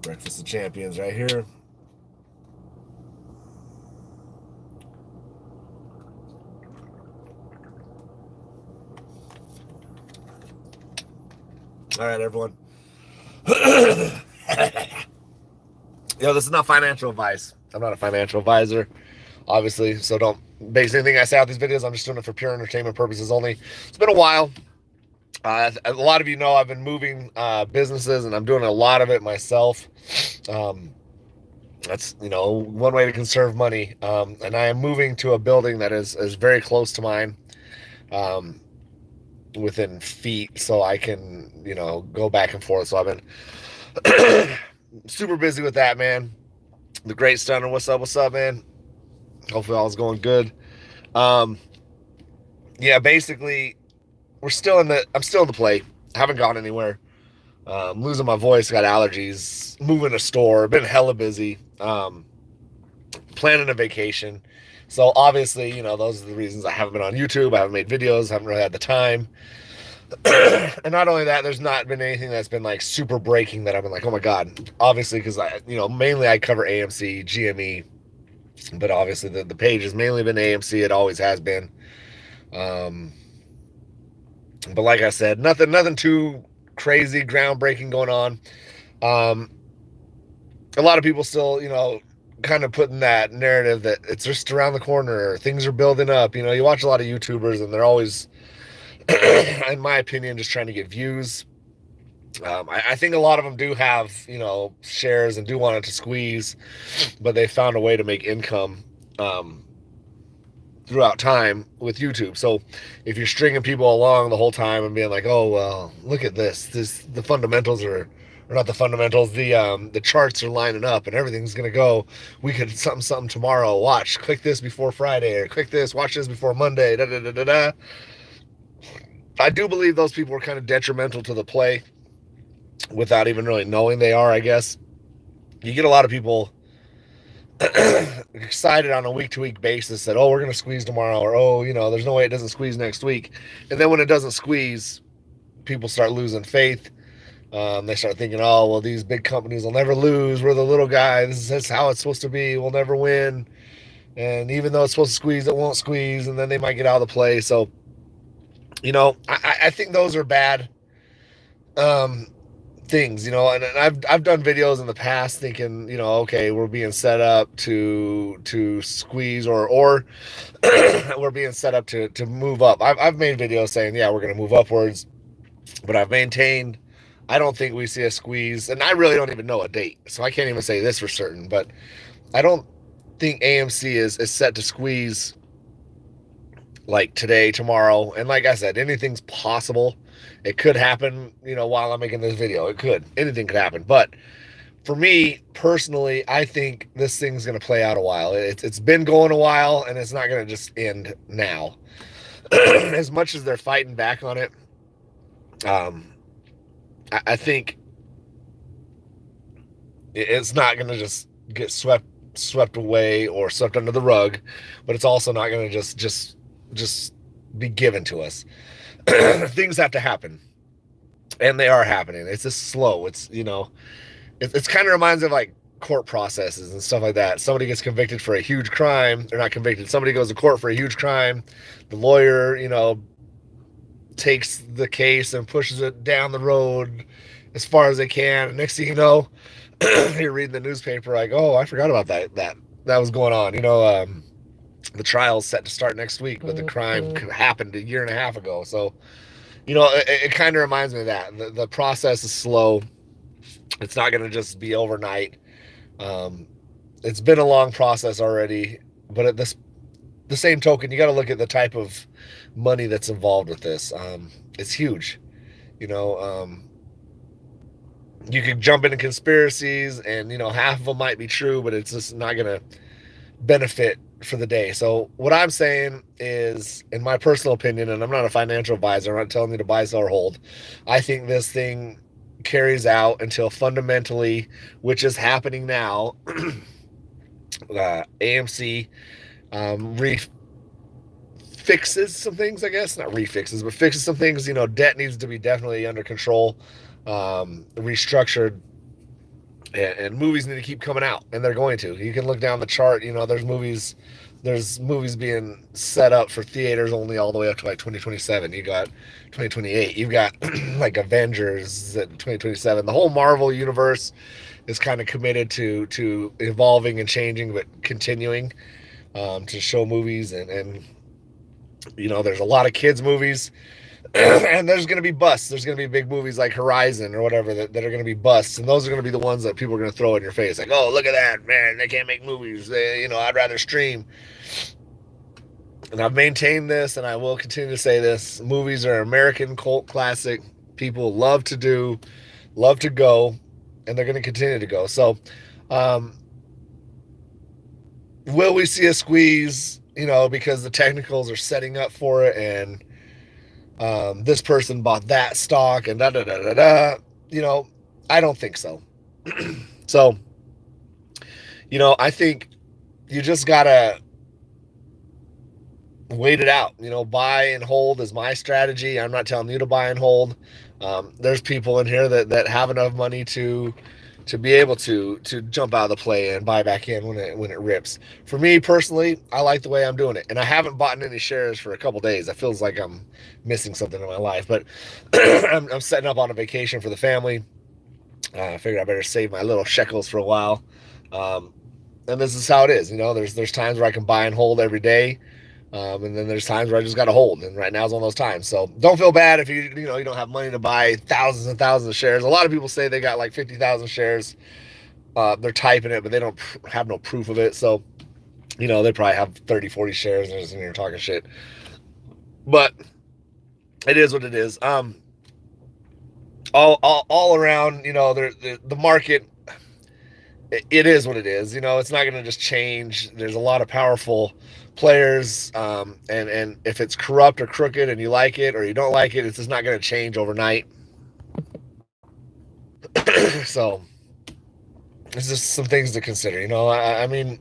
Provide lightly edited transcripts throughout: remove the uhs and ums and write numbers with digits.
Breakfast of Champions right here. All right, everyone. This is not financial advice. I'm not a financial advisor, obviously, so don't base anything I say out these videos. I'm just doing it for pure entertainment purposes only. It's been a while. A lot of you know I've been moving businesses, and I'm doing a lot of it myself. That's one way to conserve money. And I am moving to a building that is very close to mine, within feet, so I can go back and forth. So I've been super busy with that, man. The Great Stunner, what's up, man? Hopefully all is going good. Basically, I'm still in the play. I haven't gone anywhere. Losing my voice, got allergies, moving a store, been hella busy, planning a vacation. So obviously, those are the reasons I haven't been on YouTube. I haven't made videos, haven't really had the time. And not only that, there's not been anything that's been like super breaking that I've been like, oh my God, obviously, because mainly I cover AMC, GME, but obviously the page has mainly been AMC. It always has been. But like I said, nothing too crazy, groundbreaking going on. A lot of people still, kind of putting that narrative that it's just around the corner, things are building up. You watch a lot of YouTubers and they're always, in my opinion, just trying to get views. I think a lot of them do have, shares and do want it to squeeze, but they found a way to make income throughout time with YouTube. So if you're stringing people along the whole time and being like, oh, well, look at this, the fundamentals are, or not the fundamentals, the charts are lining up and everything's going to go, we could something tomorrow, watch, click this before Friday, or click this, watch this before Monday, da da da da da. I do believe those people are kind of detrimental to the play without even really knowing they are, I guess. You get a lot of people excited on a week-to-week basis that, oh, we're going to squeeze tomorrow, or, oh, there's no way it doesn't squeeze next week. And then when it doesn't squeeze, people start losing faith. They start thinking, oh, well, these big companies will never lose. We're the little guy. This is how it's supposed to be. We'll never win. And even though it's supposed to squeeze, it won't squeeze. And then they might get out of the play. So, I think those are bad things, and I've done videos in the past thinking, okay, we're being set up to squeeze, or we're being set up to move up. I've made videos saying, yeah, we're going to move upwards, but I've maintained I don't think we see a squeeze, and I really don't even know a date, so I can't even say this for certain, but I don't think AMC is set to squeeze like today, tomorrow. And like I said, anything's possible. It could happen, while I'm making this video. It could. Anything could happen. But for me, personally, I think this thing's going to play out a while. It's been going a while, and it's not going to just end now. As much as they're fighting back on it, I think it's not going to just get swept away or swept under the rug, but it's also not going to just be given to us. Things have to happen, and they are happening. It's just slow. It's it's kind of reminds me of like court processes and stuff like that. Somebody gets convicted for a huge crime. They're not convicted. Somebody goes to court for a huge crime. The lawyer, takes the case and pushes it down the road as far as they can. And next thing you know, you're reading the newspaper like, oh, I forgot about that was going on. The trial's set to start next week, but the crime happened a year and a half ago. So, it kind of reminds me of that. The process is slow. It's not going to just be overnight. It's been a long process already, but at the same token, you got to look at the type of money that's involved with this. It's huge. You could jump into conspiracies and, half of them might be true, but it's just not going to benefit for the day. So what I'm saying is, in my personal opinion, and I'm not a financial advisor, I'm not telling you to buy, sell, or hold. I think this thing carries out until fundamentally, which is happening now, AMC fixes some things, I guess. Not refixes, but fixes some things. Debt needs to be definitely under control, restructured, and movies need to keep coming out, and they're going to. You can look down the chart. There's movies being set up for theaters only all the way up to like 2027. You got 2028. You've got like Avengers at 2027. The whole Marvel universe is kind of committed to evolving and changing, but continuing to show movies, and there's a lot of kids movies. And there's going to be busts. There's going to be big movies like Horizon or whatever that are going to be busts, and those are going to be the ones that people are going to throw in your face, like, oh, look at that, man, they can't make movies. I'd rather stream. And I've maintained this, and I will continue to say this: movies are American cult classic. People love to go, and they're going to continue to go. So, will we see a squeeze? Because the technicals are setting up for it, and this person bought that stock, and da da da da da. I don't think so. So, I think you just gotta wait it out. Buy and hold is my strategy. I'm not telling you to buy and hold. There's people in here that have enough money to be able to jump out of the play and buy back in when it rips. For me personally, I like the way I'm doing it, and I haven't bought any shares for a couple days. It feels like I'm missing something in my life, but I'm setting up on a vacation for the family. I figured I better save my little shekels for a while, and this is how it is. There's times where I can buy and hold every day. And then there's times where I just got to hold, and right now is one of those times. So don't feel bad if you don't have money to buy thousands and thousands of shares. A lot of people say they got like 50,000 shares. They're typing it, but they don't have no proof of it. So they probably have 30, 40 shares, and they're just in here talking shit. But it is what it is. All around, the market. It is what it is. It's not going to just change. There's a lot of powerful players, and if it's corrupt or crooked and you like it or you don't like it, it's just not going to change overnight. So it's just some things to consider. I mean,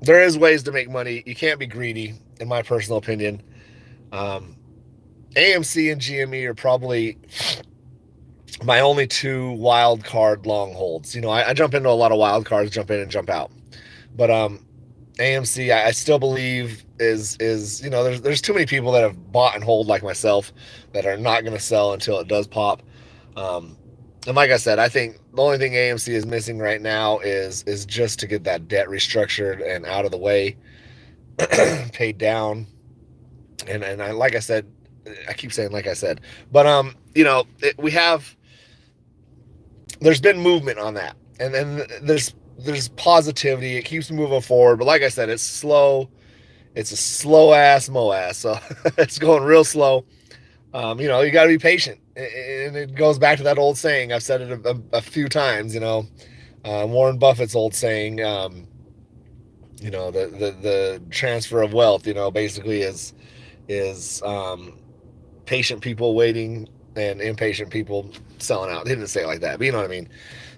there is ways to make money. You can't be greedy, in my personal opinion. AMC and GME are probably my only two wild card long holds. I jump into a lot of wild cards, jump in and jump out. But AMC, I still believe is there's too many people that have bought and hold like myself that are not going to sell until it does pop. And like I said, I think the only thing AMC is missing right now is just to get that debt restructured and out of the way, paid down. And like I said, I keep saying like I said, but we have. There's been movement on that, and then there's positivity. It keeps moving forward, but like I said, it's slow. It's a slow ass moass, so it's going real slow. You got to be patient, and it goes back to that old saying. I've said it a few times. Warren Buffett's old saying. The transfer of wealth. Basically is patient people waiting and impatient people selling out. He didn't say it like that, but you know what I mean.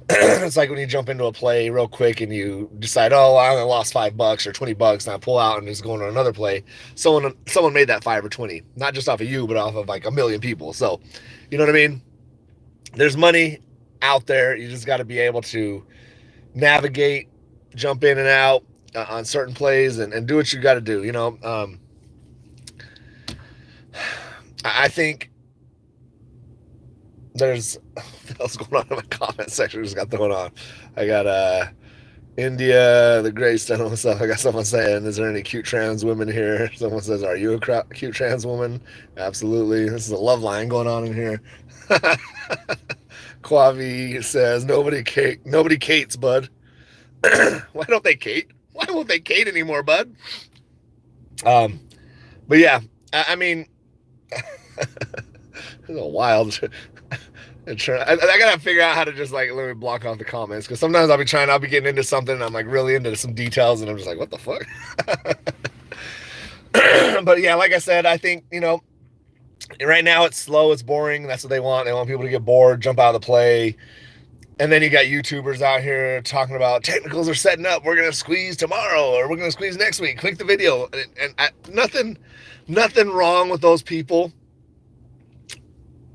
It's like when you jump into a play real quick and you decide, oh, I only lost $5 or $20, and I pull out and just go into another play. Someone made that 5 or 20, not just off of you, but off of like a million people. So, you know what I mean? There's money out there. You just got to be able to navigate, jump in and out on certain plays, and do what you got to do. I think there's what else going on in my comment section just got thrown on. I got India, the Greystone and stuff. I got someone saying, is there any cute trans women here? Someone says, are you a cute trans woman? Absolutely. This is a love line going on in here. Quavi says, nobody Kate's, bud. Why don't they Kate? Why won't they Kate anymore, bud? But yeah, I mean, it's a wild. I gotta figure out how to just like let me block off the comments because sometimes I'll be getting into something and I'm like really into some details and I'm just like, what the fuck? But yeah, like I said, I think, right now it's slow, it's boring. That's what they want. They want people to get bored, jump out of the play. And then you got YouTubers out here talking about technicals are setting up. We're gonna squeeze tomorrow, or we're gonna squeeze next week. Click the video, nothing wrong with those people.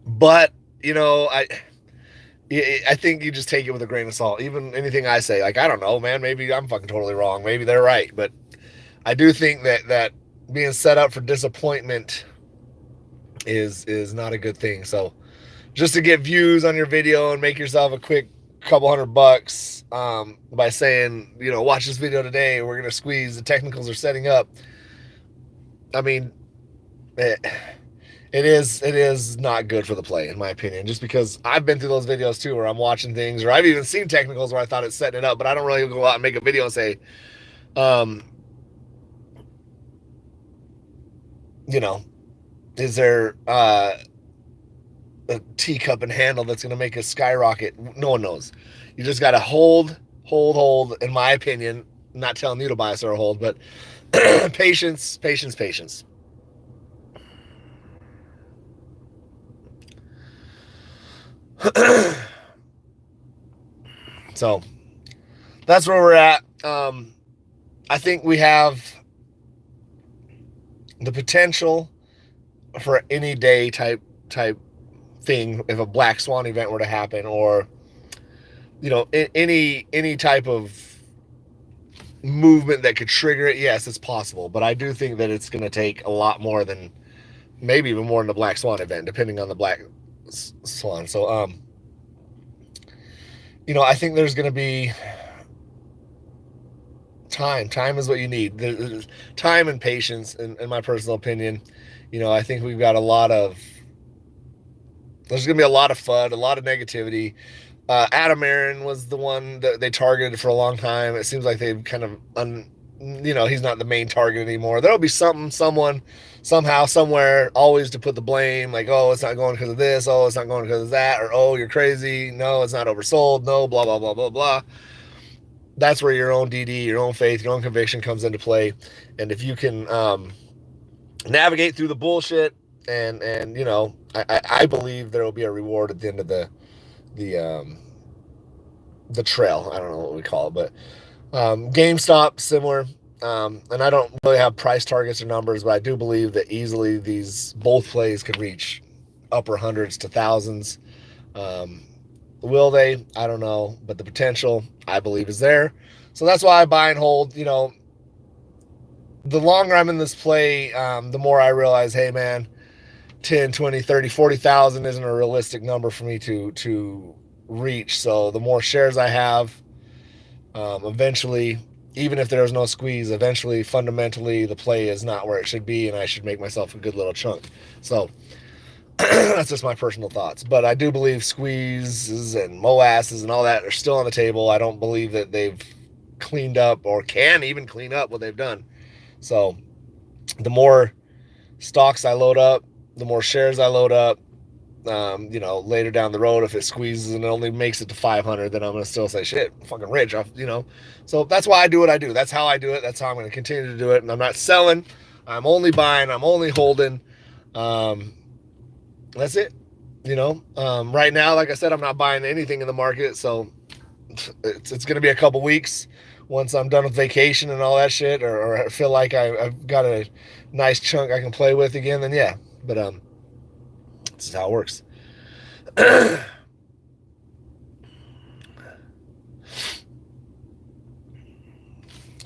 But I think you just take it with a grain of salt. Even anything I say, like I don't know, man. Maybe I'm fucking totally wrong. Maybe they're right. But I do think that being set up for disappointment is not a good thing. So just to get views on your video and make yourself a quick couple $100 by saying, watch this video today, we're gonna squeeze, the technicals are setting up. I mean, it is not good for the play, in my opinion, just because I've been through those videos too where I'm watching things, or I've even seen technicals where I thought it's setting it up, but I don't really go out and make a video and say, is there a teacup and handle that's going to make us skyrocket? No one knows. You just got to hold, in my opinion. I'm not telling you to buy us or hold, but patience. So that's where we're at. I think we have the potential for any day type thing if a black swan event were to happen, or any type of movement that could trigger it. Yes, it's possible, but I do think that it's going to take a lot more than, maybe even more than the black swan event, depending on the black swan. So I think there's going to be time is what you need. There's time and patience, in my personal opinion. I think we've got there's going to be a lot of FUD, a lot of negativity. Adam Aaron was the one that they targeted for a long time. It seems like they've kind of, he's not the main target anymore. There'll be someone, somehow, somewhere, always to put the blame. Like, oh, it's not going because of this. Oh, it's not going because of that. Or, oh, you're crazy. No, it's not oversold. No, blah, blah, blah, blah, blah. That's where your own DD, your own faith, your own conviction comes into play. And if you can navigate through the bullshit, and I believe there will be a reward at the end of the trail. I don't know what we call it, but GameStop, similar. And I don't really have price targets or numbers, but I do believe that easily both plays could reach upper hundreds to thousands. Will they? I don't know, but the potential, I believe, is there. So that's why I buy and hold. The longer I'm in this play, the more I realize, hey man, 10, 20, 30, 40,000 isn't a realistic number for me to reach. So the more shares I have, eventually, even if there's no squeeze, eventually, fundamentally, the play is not where it should be, and I should make myself a good little chunk. So that's just my personal thoughts. But I do believe squeezes and molasses and all that are still on the table. I don't believe that they've cleaned up or can even clean up what they've done. So the more stocks I load up, the more shares I load up, later down the road, if it squeezes and it only makes it to 500, then I'm going to still say, shit, I'm fucking rich. So that's why I do what I do. That's how I do it. That's how I'm going to continue to do it. And I'm not selling. I'm only buying. I'm only holding. That's it. Right now, like I said, I'm not buying anything in the market. So it's going to be a couple weeks once I'm done with vacation and all that shit, or I feel like I've got a nice chunk I can play with again, then yeah. But this is how it works.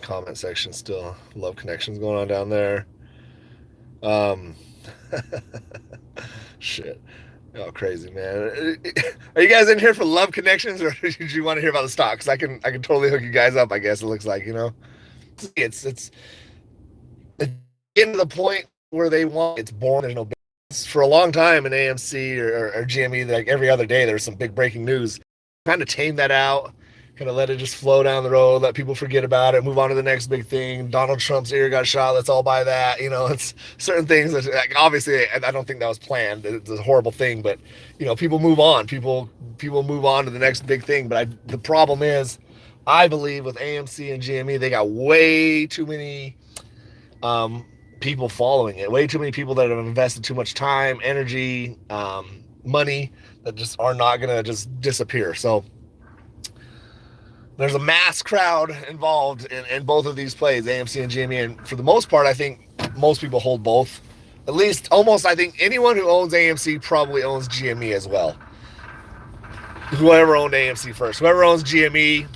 Comment section still. Love connections going on down there. Shit. Oh, crazy, man. Are you guys in here for love connections, or did you want to hear about the stocks? I can totally hook you guys up, I guess it looks like, It's getting to the point where they want, it's boring, there's no business. For a long time in AMC or GME, like every other day, there was some big breaking news. Kind of tame that out, kind of let it just flow down the road, let people forget about it, move on to the next big thing. Donald Trump's ear got shot. Let's all buy that. It's certain things that, like, obviously, I don't think that was planned. It's a horrible thing, but people move on. People move on to the next big thing. But the problem is, I believe with AMC and GME, they got way too many people following it. Way too many people that have invested too much time, energy, money that just are not gonna just disappear. So there's a mass crowd involved in both of these plays, AMC and GME, and for the most part, I think most people hold both. At least, almost, I think anyone who owns AMC probably owns GME as well. Whoever owned AMC first, whoever owns GME,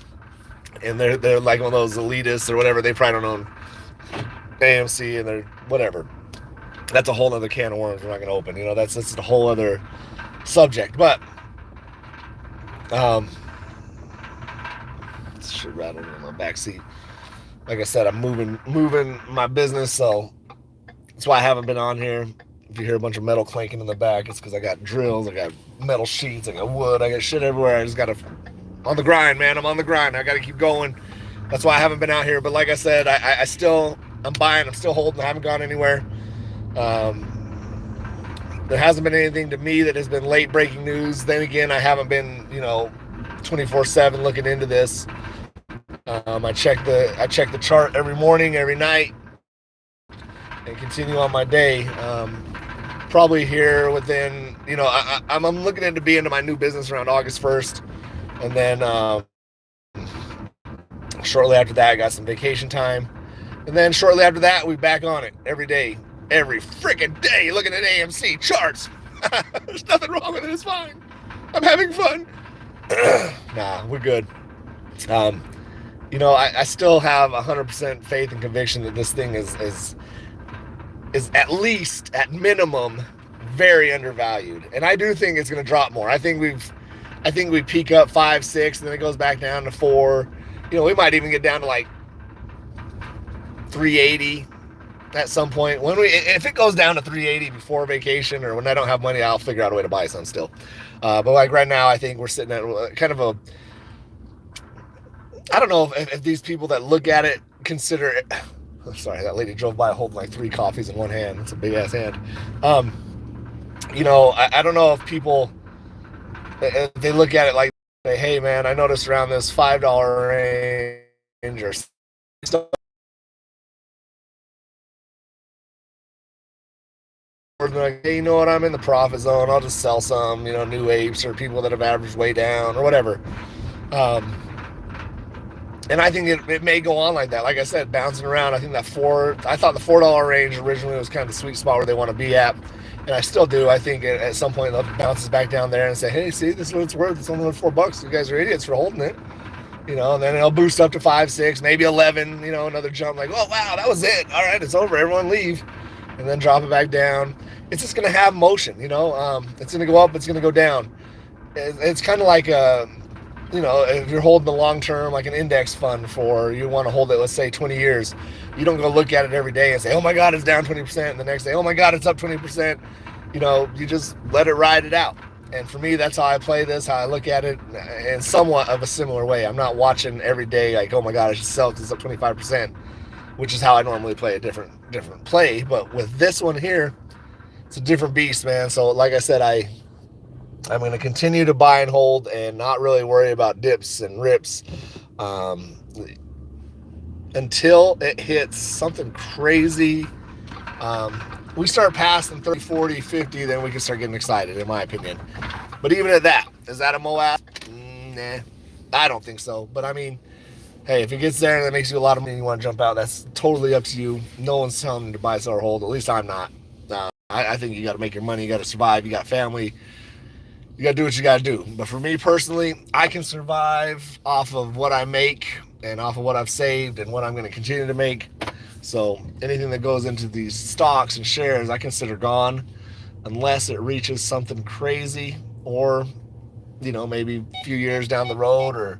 and they're like one of those elitists or whatever, they probably don't own AMC, and they're whatever. That's a whole other can of worms we're not going to open. That's a whole other subject. But shit rattled in my back seat. Like I said, I'm moving my business, so that's why I haven't been on here. If you hear a bunch of metal clanking in the back, it's because I got drills, I got metal sheets, I got wood, I got shit everywhere. I just got to on the grind, man. I'm on the grind. I got to keep going. That's why I haven't been out here. But like I said, I'm buying. I'm still holding. I haven't gone anywhere. There hasn't been anything to me that has been late breaking news. Then again, I haven't been 24/7 looking into this. I check the chart every morning, every night, and continue on my day. Probably here within, I'm looking into being into my new business around August 1st, and then shortly after that, I got some vacation time, and then shortly after that, we back on it every day, every freaking day, looking at AMC charts. There's nothing wrong with it. It's fine. I'm having fun. Nah, we're good. I still have 100% faith and conviction that this thing is at least, at minimum, very undervalued. And I do think it's going to drop more. I think we peak up 5, 6, and then it goes back down to 4. We might even get down to like 380 at some point. If it goes down to 380 before vacation, or when I don't have money, I'll figure out a way to buy some still. But like right now, I think we're sitting at kind of a, I don't know if these people that look at it consider it. Sorry, that lady drove by holding like 3 coffees in one hand. It's a big ass hand. I don't know if people, if they look at it like, say, hey man, I noticed around this $5 range or stuff. Like, hey, you know what? I'm in the profit zone. I'll just sell some, new apes or people that have averaged way down or whatever. And I think it may go on like that. Like I said, bouncing around. I think I thought the $4 range originally was kind of the sweet spot where they want to be at. And I still do. I think at some point it bounces back down there and say, hey, see, this is what it's worth. It's only worth $4. You guys are idiots for holding it. And then it'll boost up to 5, 6, maybe 11, another jump like, oh, wow, that was it. All right, it's over. Everyone leave. And then drop it back down. It's just going to have motion, It's going to go up. It's going to go down. It's kind of like if you're holding the long term, like an index fund you want to hold it, let's say 20 years, you don't go look at it every day and say, oh my God, it's down 20%. And the next day, oh my God, it's up 20%. You just let it ride it out. And for me, that's how I play this, how I look at it in somewhat of a similar way. I'm not watching every day like, oh my God, I should sell because it's up 25%, which is how I normally play a different play. But with this one here, it's a different beast, man. So like I said, I'm going to continue to buy and hold and not really worry about dips and rips until it hits something crazy. We start passing 30, 40, 50, then we can start getting excited, in my opinion. But even at that, is that a Moab? Nah, I don't think so. But I mean, hey, if it gets there and it makes you a lot of money and you want to jump out, that's totally up to you. No one's telling you to buy, sell, or hold. At least I'm not. I think you got to make your money. You got to survive. You got family. You got to do what you got to do. But for me personally, I can survive off of what I make and off of what I've saved and what I'm going to continue to make. So anything that goes into these stocks and shares, I consider gone unless it reaches something crazy or, maybe a few years down the road, or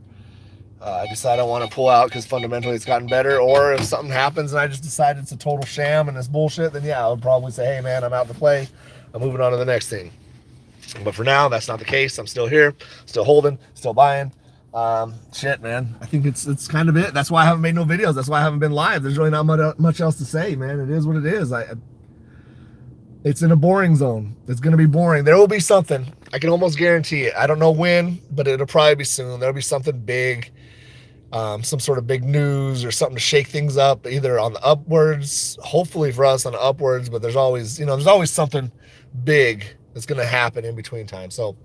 I decide I want to pull out because fundamentally it's gotten better. Or if something happens and I just decide it's a total sham and it's bullshit, then yeah, I would probably say, hey man, I'm out to play. I'm moving on to the next thing. But for now, that's not the case. I'm still here, still holding, still buying. Shit, man. I think it's kind of it. That's why I haven't made no videos. That's why I haven't been live. There's really not much else to say, man. It is what it is. It's in a boring zone. It's gonna be boring. There will be something. I can almost guarantee it. I don't know when, but it'll probably be soon. There'll be something big, some sort of big news or something to shake things up, either on the upwards, hopefully for us on the upwards, but there's always, there's always something big that's gonna happen in between time. So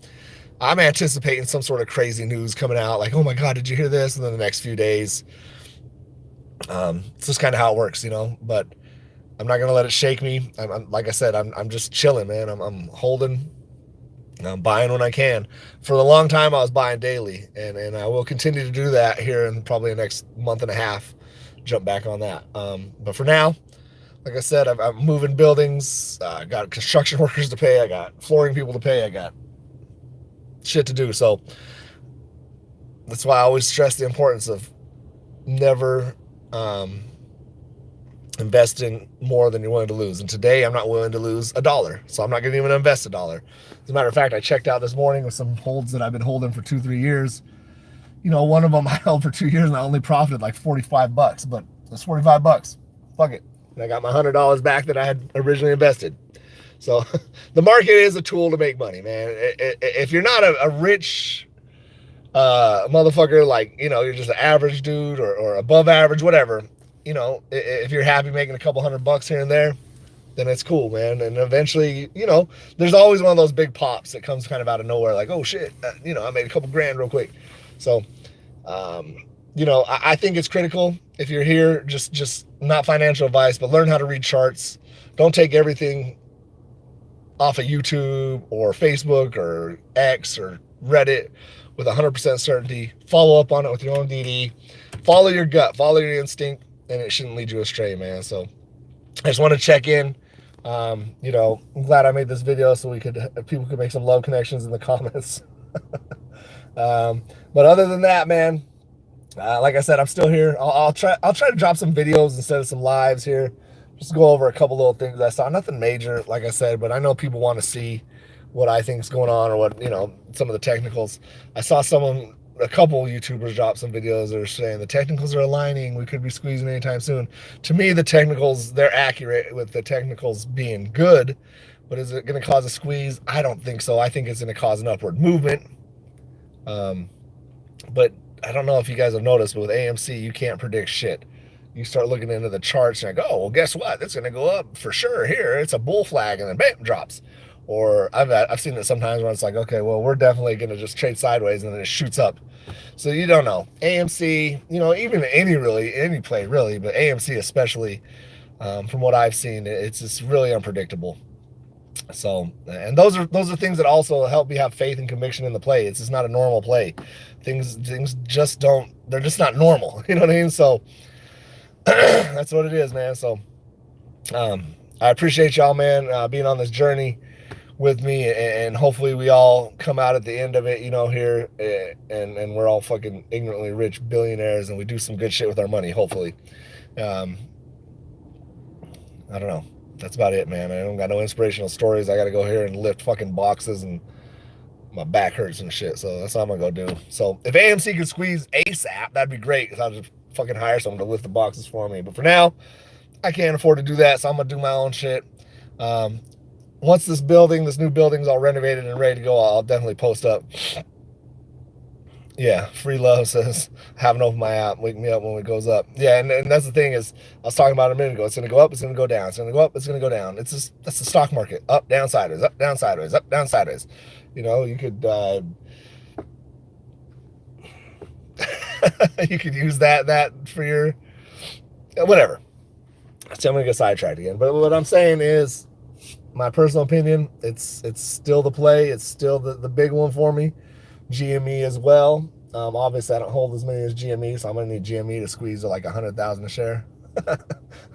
I'm anticipating some sort of crazy news coming out, like, oh my God, did you hear this? And then the next few days, it's just kind of how it works, but I'm not going to let it shake me. Like I said, I'm just chilling, man. I'm holding, I'm buying when I can. For a long time, I was buying daily, and I will continue to do that here in probably the next month and a half, jump back on that. But for now, like I said, I'm moving buildings. I got construction workers to pay. I got flooring people to pay. I got shit to do. So that's why I always stress the importance of never investing more than you're willing to lose. And today I'm not willing to lose $1, so I'm not going to even invest $1. As a matter of fact, I checked out this morning with some holds that I've been holding for 2-3 years. One of them I held for 2 years and I only profited like $45, but it's $45. Fuck it. And I got my $100 back that I had originally invested. So the market is a tool to make money, man. If you're not a rich motherfucker, like, you're just an average dude or above average, whatever, if you're happy making a couple $100 here and there, then it's cool, man. And eventually, there's always one of those big pops that comes kind of out of nowhere, like, oh shit, I made a couple grand real quick. So, I think it's critical if you're here, just not financial advice, but learn how to read charts. Don't take everything off of YouTube or Facebook or X or Reddit with 100% certainty. Follow up on it with your own DD. Follow your gut, follow your instinct, and it shouldn't lead you astray, man. So I just want to check in. I'm glad I made this video so people could make some love connections in the comments. But other than that, man, like I said, I'm still here. I'll try to drop some videos instead of some lives here. Just go over a couple little things I saw. Nothing major, like I said, but I know people want to see what I think is going on, or what, some of the technicals. I saw a couple YouTubers drop some videos that are saying the technicals are aligning. We could be squeezing anytime soon. To me, the technicals, they're accurate with the technicals being good, but is it going to cause a squeeze? I don't think so. I think it's going to cause an upward movement. But I don't know if you guys have noticed, but with AMC, you can't predict shit. You start looking into the charts and I go, oh, well, guess what? It's going to go up for sure here. It's a bull flag, and then bam, drops. Or I've seen it sometimes where it's like, okay, well, we're definitely going to just trade sideways, and then it shoots up. So you don't know. AMC, even any play really, but AMC especially, from what I've seen, it's just really unpredictable. So, and those are things that also help me have faith and conviction in the play. It's just not a normal play. Things just don't, they're just not normal. You know what I mean? So that's what it is, man. So I appreciate y'all, man, being on this journey with me, and hopefully we all come out at the end of it, here, and we're all fucking ignorantly rich billionaires, and we do some good shit with our money, hopefully. I don't know. That's about it, man. I don't got no inspirational stories. I got to go here and lift fucking boxes, and my back hurts and shit. So that's all I'm going to go do. So if AMC could squeeze ASAP, that'd be great, because I'll just fucking hire someone to lift the boxes for me. But for now, I can't afford to do that, so I'm going to do my own shit. Once this new building's all renovated and ready to go, I'll definitely post up. Yeah, Free Love says, haven't opened my app, wake me up when it goes up. Yeah, and that's the thing is, I was talking about it a minute ago. It's going to go up, it's going to go down. It's going to go up, it's going to go down. That's the stock market. Up, down, sideways, up, down, sideways, up, down, sideways. You could you could use that for your whatever. So I'm going to get sidetracked again. But what I'm saying is, my personal opinion, it's still the play. It's still the big one for me. GME as well. Obviously, I don't hold as many as GME, so I'm going to need GME to squeeze like 100,000 a share. I'm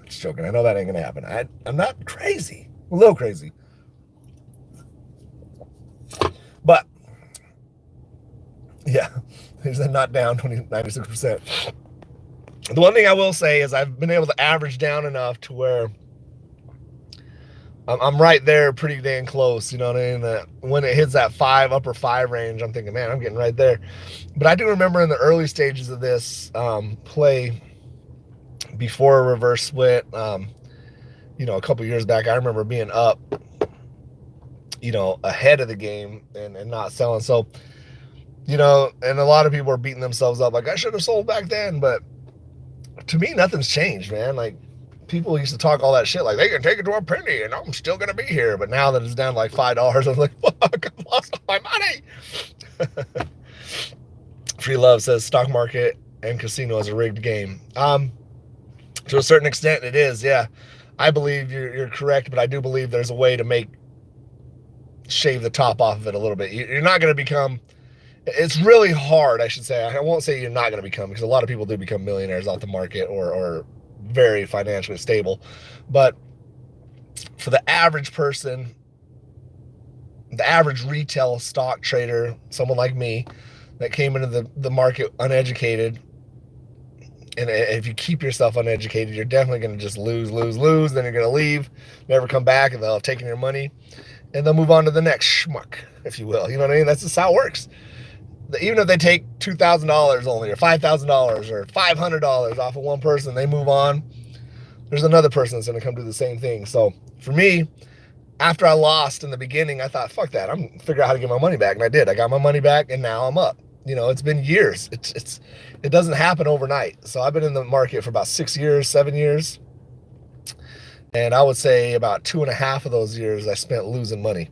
just joking. I know that ain't going to happen. I'm not crazy. I'm a little crazy. But, yeah, he's not down 96%. The one thing I will say is I've been able to average down enough to where I'm right there, pretty dang close. You know what I mean? When it hits that upper five range, I'm thinking, man, I'm getting right there. But I do remember in the early stages of this play, before a reverse split, a couple years back, I remember being up, ahead of the game and not selling. So, and a lot of people are beating themselves up like, I should have sold back then. But to me, nothing's changed, man. Like, people used to talk all that shit like they can take it to a penny and I'm still gonna be here. But now that it's down to like $5, I'm like, fuck, I lost all my money. Free Love says stock market and casino is a rigged game. To a certain extent, it is. Yeah, I believe you're correct, but I do believe there's a way to shave the top off of it a little bit. You're not going to become. It's really hard, I should say. I won't say you're not going to become, because a lot of people do become millionaires off the market or very financially stable. But for the average person, the average retail stock trader, someone like me that came into the market uneducated, and if you keep yourself uneducated, you're definitely going to just lose. Then you're going to leave, never come back, and they'll have taken your money, and they'll move on to the next schmuck, if you will. You know what I mean? That's just how it works. Even if they take $2,000 only, or $5,000, or $500 off of one person, they move on. There's another person that's going to come do the same thing. So for me, after I lost in the beginning, I thought, fuck that. I'm going to figure out how to get my money back. And I did. I got my money back, and now I'm up. It's been years. It doesn't happen overnight. So I've been in the market for about 6 years, 7 years. And I would say about 2.5 of those years I spent losing money.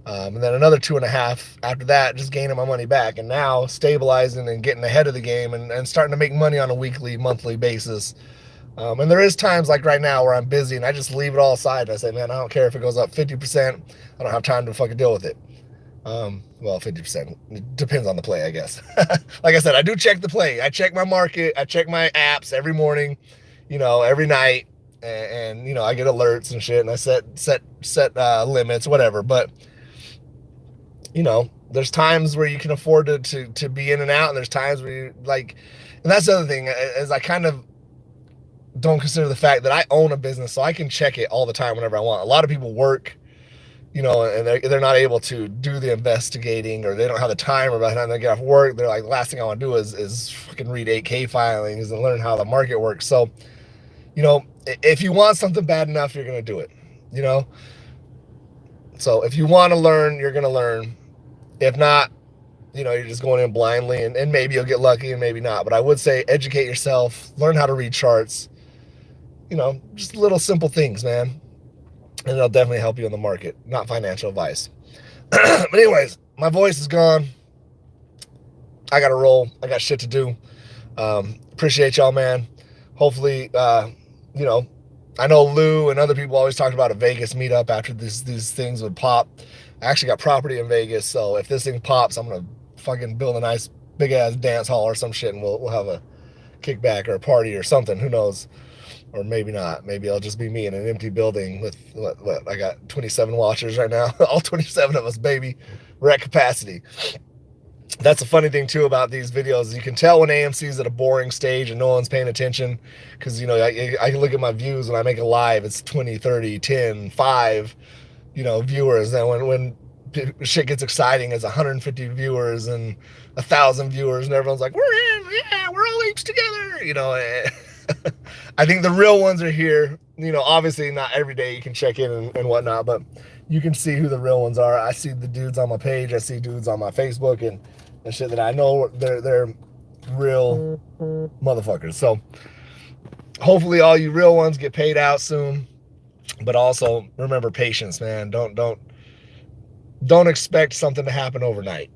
And then another 2.5 after that, just gaining my money back. And now stabilizing and getting ahead of the game and starting to make money on a weekly, monthly basis. And there is times like right now where I'm busy and I just leave it all aside. And I say, man, I don't care if it goes up 50%. I don't have time to fucking deal with it. Well, 50%. It depends on the play, I guess. Like I said, I do check the play. I check my market. I check my apps every morning, every night. And I get alerts and shit. And I set limits, whatever. But, there's times where you can afford to be in and out. And there's times where you and that's the other thing, is I kind of don't consider the fact that I own a business, so I can check it all the time whenever I want. A lot of people work, and they're not able to do the investigating, or they don't have the time, or by the time they get off work, they're like, the last thing I want to do is fucking read 8K filings and learn how the market works. So, if you want something bad enough, you're going to do it, So if you want to learn, you're going to learn. If not, you're just going in blindly, and maybe you'll get lucky and maybe not. But I would say educate yourself, learn how to read charts, just little simple things, man. And it'll definitely help you in the market, not financial advice. But anyways, my voice is gone. I got to roll. I got shit to do. Appreciate y'all, man. Hopefully, I know Lou and other people always talked about a Vegas meetup after these things would pop. I actually got property in Vegas, so if this thing pops, I'm going to fucking build a nice big-ass dance hall or some shit, and we'll have a kickback or a party or something. Who knows? Or maybe not. Maybe it'll just be me in an empty building with what I got 27 watchers right now. All 27 of us, baby. We're at capacity. That's a funny thing too about these videos. You can tell when AMC's at a boring stage and no one's paying attention, because I can look at my views when I make a live. It's 20, 30, 10, 5, viewers. And when shit gets exciting, it's 150 viewers and 1,000 viewers, and everyone's like, we're in, yeah, we're all apes together. I think the real ones are here. Obviously not every day you can check in and whatnot, but you can see who the real ones are. I see the dudes on my page. I see dudes on my Facebook and shit that I know they're real motherfuckers. So hopefully all you real ones get paid out soon. But also remember patience, man. Don't expect something to happen overnight.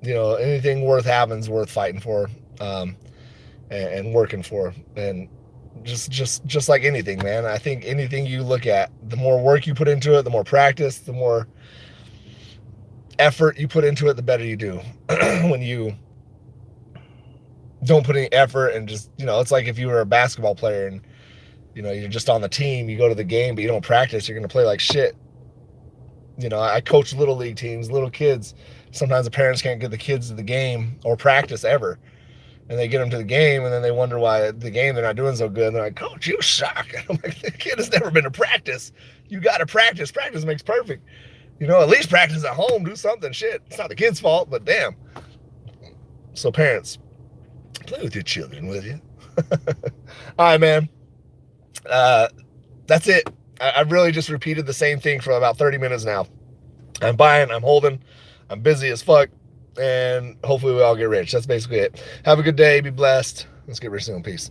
Anything worth having is worth fighting for. And working for. And just like anything, man, I think anything you look at, the more work you put into it, the more practice, the more effort you put into it, the better you do. When you don't put any effort and just, it's like if you were a basketball player and, you're just on the team, you go to the game, but you don't practice, you're going to play like shit. I coach little league teams, little kids. Sometimes the parents can't get the kids to the game or practice ever. and they get them to the game, and then they wonder why the game they're not doing so good. And they're like, "Coach, you suck." And I'm like, "The kid has never been to practice. You got to practice. Practice makes perfect. At least practice at home. Do something. Shit, it's not the kid's fault, but damn." So parents, play with your children, will you? All right, man. That's it. I've really just repeated the same thing for about 30 minutes now. I'm buying, I'm holding, I'm busy as fuck, and hopefully we all get rich. That's basically it. Have a good day. Be blessed. Let's get rich soon. Peace.